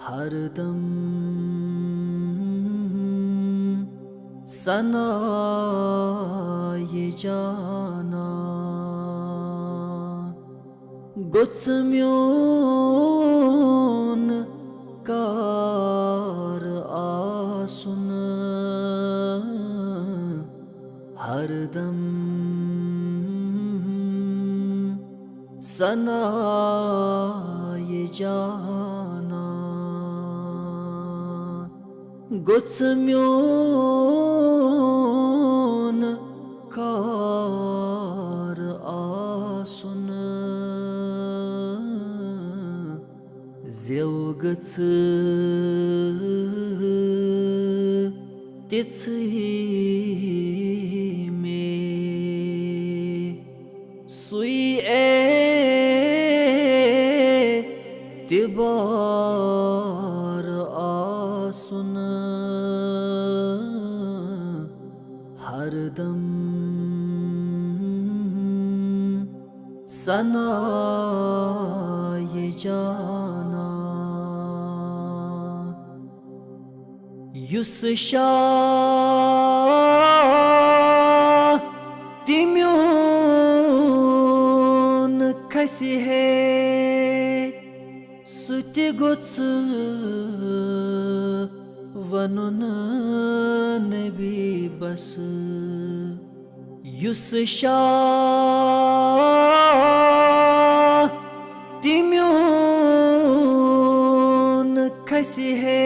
हरदम सना ये जाना गुत्सम्योन कार आसुन हरदम सना ये जाना गुत्सम्योन कार आसुन ज़ेवगछ तित्सही में सुई तिबार आसुन हरदम सना ये जाना युस शाह तिम्योन खसी है सुति गुत्स वनुन नबी बस युस शाह तिम्योन खसी है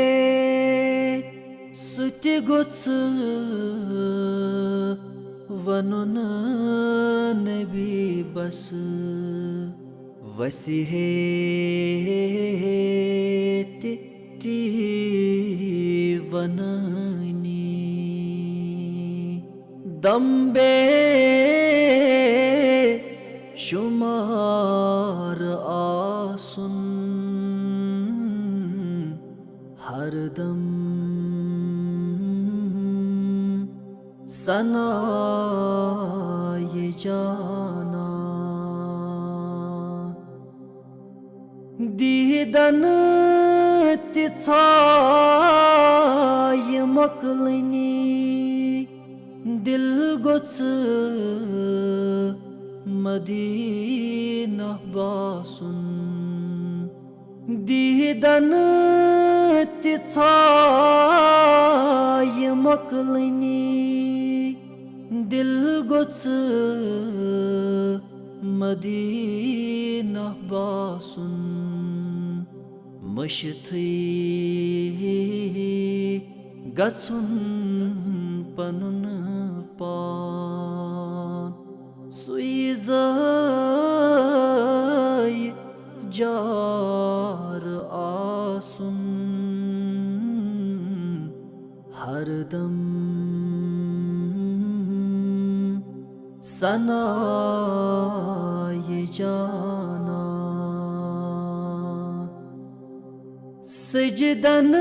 सुति गुत्स वनुन नबी बस वसिहे ती वननी दम्बे शुमार आसुन हरदम सना ये जाना दीदन तिछाय मकलनी दिल गुत्स मदीना बासुन दीदन तिछाय मकलनी दिल गुत्स मदीना बासुन मशथी गछुन पनुन पान सुइजाय जार आसुन हरदम सना ये जाना सजदन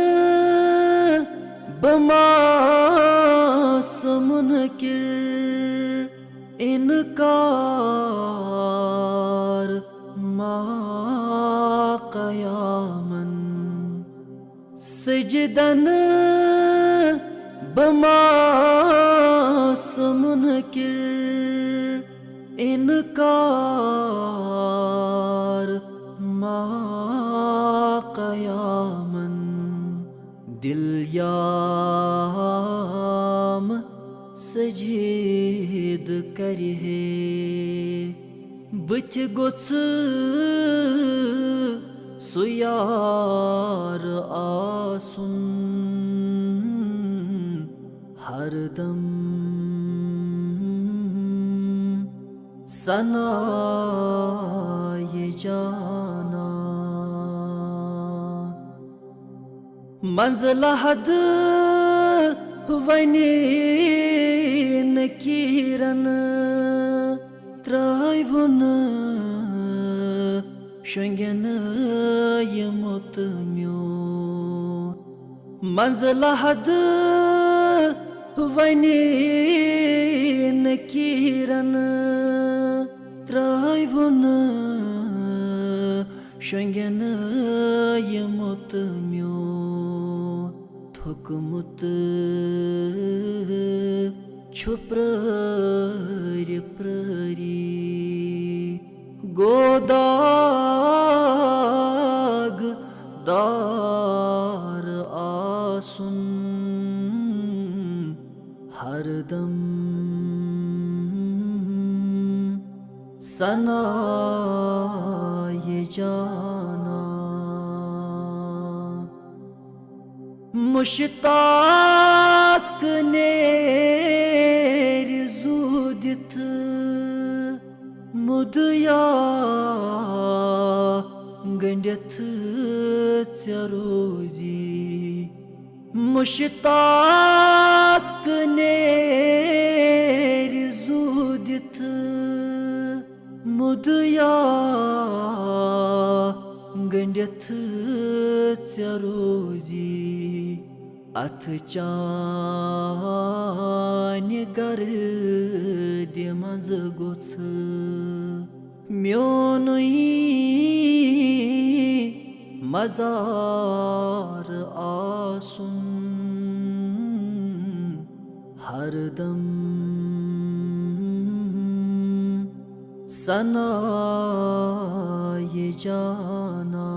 बमास मुनकिर इनकार मा क़यामन सजदन बमास मुनकिर इनकार मा क़यामन दिल याम सजीद करे बुथ गुत्स सुयार आसुन हरदम सना ये जाना मंज़िल हद वनी नकीरन त्रायवन शंगन यमुत म्योन मंज़िल हद वनी नकीरन त्रायवन शोंगेन यमुत म्योन थोकमुत छुप्रर प्ररी गोदाग दार आसुन हरदम सना ये जाना मुश्ताक ने रिजुदित मुदया गंडथ रोजी मुश्ताक ने रिजुदित मुदया गंडथ रोजी अथ चान गर दिमज गोछ म्योनुई मजार आसुन हरदम सना ये जाना